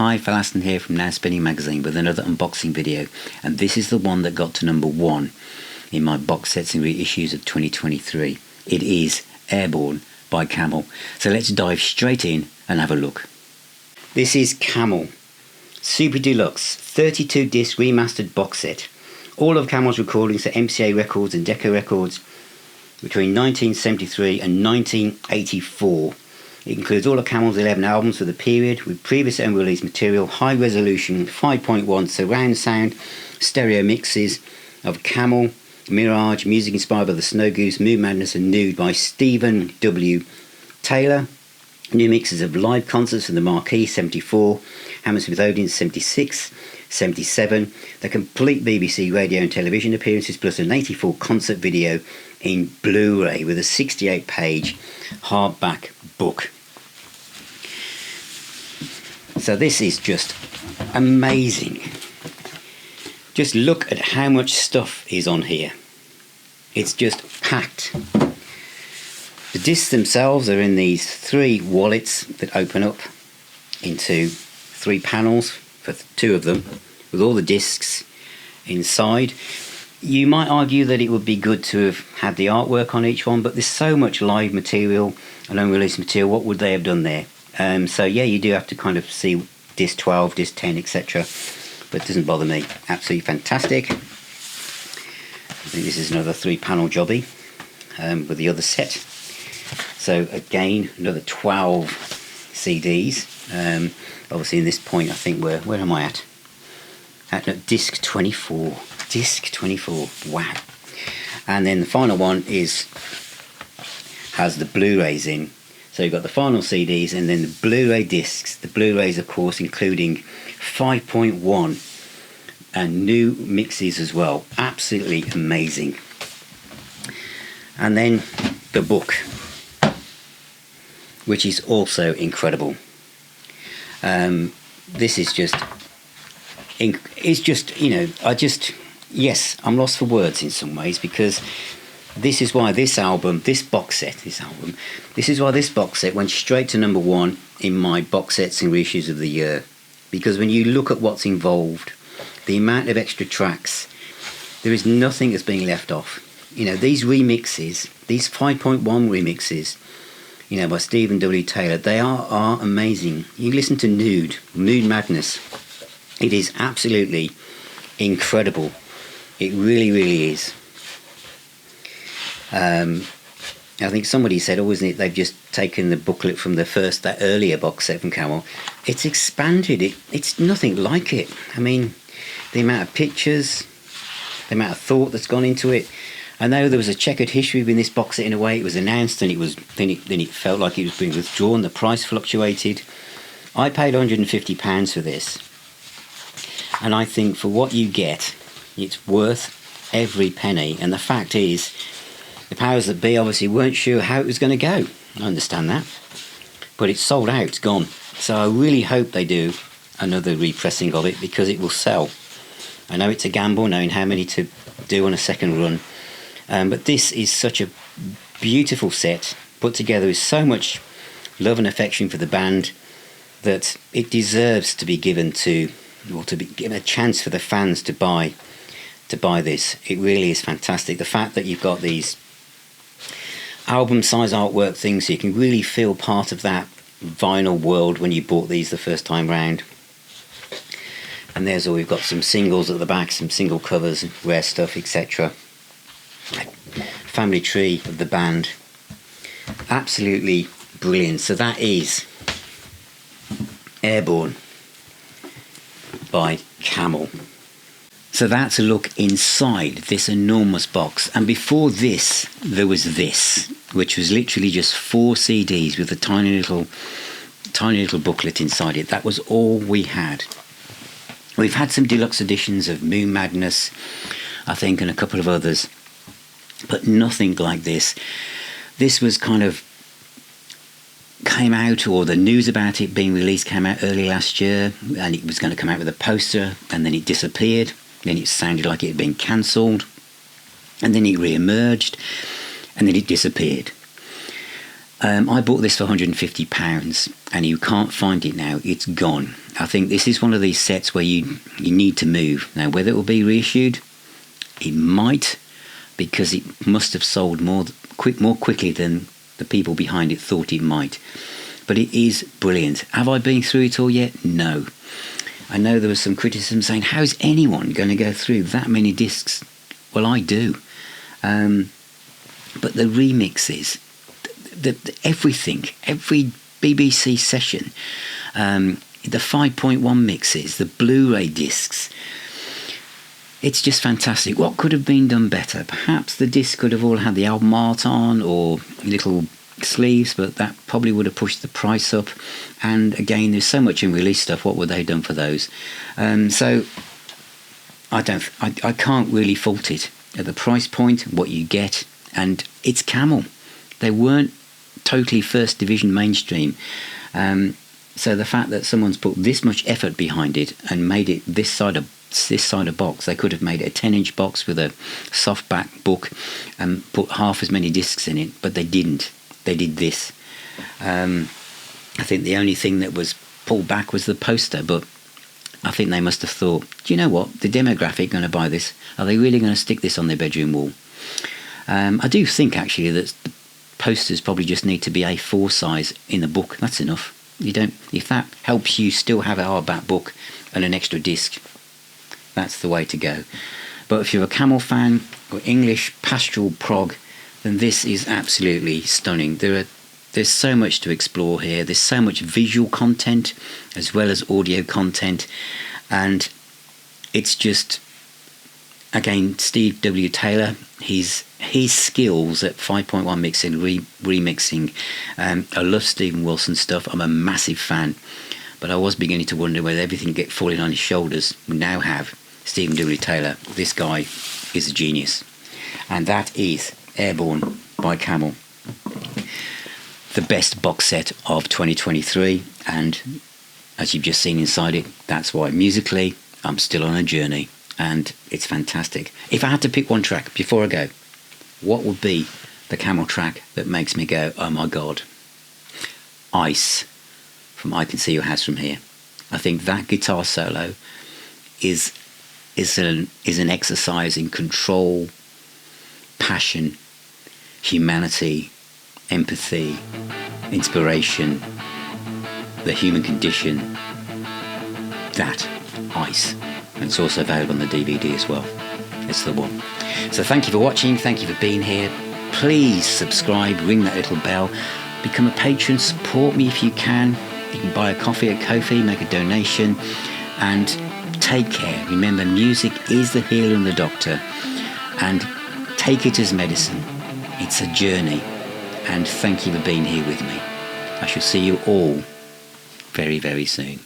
Hi, Phil Aston here from Now Spinning Magazine with another unboxing video, and this is the one that got to number 1 in my box sets and reissues of 2023. It is Airborne by Camel. So let's dive straight in and have a look. This is Camel Super Deluxe 32 disc remastered box set. All of Camel's recordings at MCA Records and DECCA Records between 1973 and 1984. It includes all of Camel's 11 albums for the period with previous unreleased material, high resolution 5.1 surround sound, stereo mixes of Camel, Mirage, music inspired by the Snow Goose, Moon Madness and Nude by Stephen W. Taylor, new mixes of live concerts from the Marquee 74, Hammersmith Odeon 76, 77, the complete BBC radio and television appearances plus an 84 concert video in Blu-ray with a 68 page hardback book. So this is just amazing. Just look at how much stuff is on here. It's just packed. The discs themselves are in these 3 wallets that open up into 3 panels for 2 of them with all the discs inside. You might argue that it would be good to have had the artwork on each one, but there's so much live material and unreleased material. What would they have done there? So yeah, you do have to kind of see disc 12, disc 10, etc. But it doesn't bother me. Absolutely fantastic. I think this is another 3-panel jobby with the other set. So again, another 12 CDs. Obviously in this point I think where am I at? No, disc 24. Disc 24. Wow. And then the final one has the Blu-rays in. So you've got the final CDs and then the Blu-ray discs. The Blu-rays, of course, including 5.1 and new mixes as well. Absolutely amazing. And then the book, which is also incredible. This is just, it's just, you know, yes, I'm lost for words in some ways, because this is why this box set went straight to number 1 in my box sets and reissues of the year. Because when you look at what's involved, the amount of extra tracks, there is nothing that's being left off. You know, these remixes, these 5.1 remixes, you know, by Stephen W. Taylor, they are amazing. You listen to Nude, Moon Madness. It is absolutely incredible. It really, really is. I think somebody said, oh, isn't it, they've just taken the booklet from that earlier box set from Camel. It's expanded. It's nothing like it. I mean, the amount of pictures, the amount of thought that's gone into it. I know there was a checkered history in this box set in a way. It was announced and then it felt like it was being withdrawn. The price fluctuated. I paid £150 for this. And I think for what you get, it's worth every penny. And the fact is, the powers that be obviously weren't sure how it was going to go. I understand that. But it's sold out, it's gone. So I really hope they do another repressing of it, because it will sell. I know it's a gamble knowing how many to do on a second run. But this is such a beautiful set, put together with so much love and affection for the band, that it deserves to be given to be given a chance for the fans to buy this. It really is fantastic. The fact that you've got these album size artwork things, so you can really feel part of that vinyl world when you bought these the first time round. And there's all, we've got some singles at the back, some single covers, rare stuff, etc. Family tree of the band. Absolutely brilliant. So that is Airborne by Camel. So that's a look inside this enormous box. And before this, there was this, which was literally just 4 CDs with a tiny little booklet inside it. That was all we had. We've had some deluxe editions of Moon Madness, I think, and a couple of others, but nothing like this. This was kind of came out, or the news about it being released came out early last year, and it was going to come out with a poster, and then it disappeared. Then it sounded like it had been cancelled, and then it re-emerged, and then it disappeared. I bought this for £150, and you can't find it now. It's gone. I think this is one of these sets where you need to move. Now, whether it will be reissued, it might, because it must have sold more quickly than the people behind it thought it might. But it is brilliant. Have I been through it all yet? No. I know there was some criticism saying, how's anyone going to go through that many discs? Well, I do. But the remixes, everything, every BBC session, the 5.1 mixes, the Blu-ray discs, it's just fantastic. What could have been done better? Perhaps the disc could have all had the album art on or little sleeves, but that probably would have pushed the price up. And again, there's so much in release stuff. What would they have done for those? So I can't really fault it at the price point, what you get, and it's Camel. They weren't totally first division mainstream. So the fact that someone's put this much effort behind it and made it this side of box, they could have made it a 10-inch box with a softback book and put half as many discs in it, but they didn't. They did this. I think the only thing that was pulled back was the poster, but I think they must have thought, do you know what, the demographic going to buy this? Are they really going to stick this on their bedroom wall? I do think actually that the posters probably just need to be A4 size in the book. That's enough. You don't. If that helps you still have a hardback book and an extra disc, that's the way to go. But if you're a Camel fan or English pastoral prog, then this is absolutely stunning. There's so much to explore here. There's so much visual content as well as audio content, and it's just, again, Steve W. Taylor, his skills at 5.1 mixing, remixing. I love Stephen Wilson stuff. I'm a massive fan, but I was beginning to wonder whether everything get falling on his shoulders. We now have Stephen W. Taylor. This guy is a genius, and that is Airborne by Camel, the best box set of 2023. And as you've just seen inside it, that's why musically I'm still on a journey, and it's fantastic. If I had to pick one track before I go, what would be the Camel track that makes me go, oh my god? Ice from I Can See Your House From Here. I think that guitar solo is an exercise in control, passion, humanity, empathy, inspiration, the human condition. That Ice. And it's also available on the DVD as well. It's the one. So thank you for watching, thank you for being here. Please subscribe, ring that little bell, become a patron, support me if you can. You can buy a coffee at Ko-fi, make a donation, and take care. Remember, music is the healer and the doctor, and take it as medicine. It's a journey, and thank you for being here with me. I shall see you all very, very soon.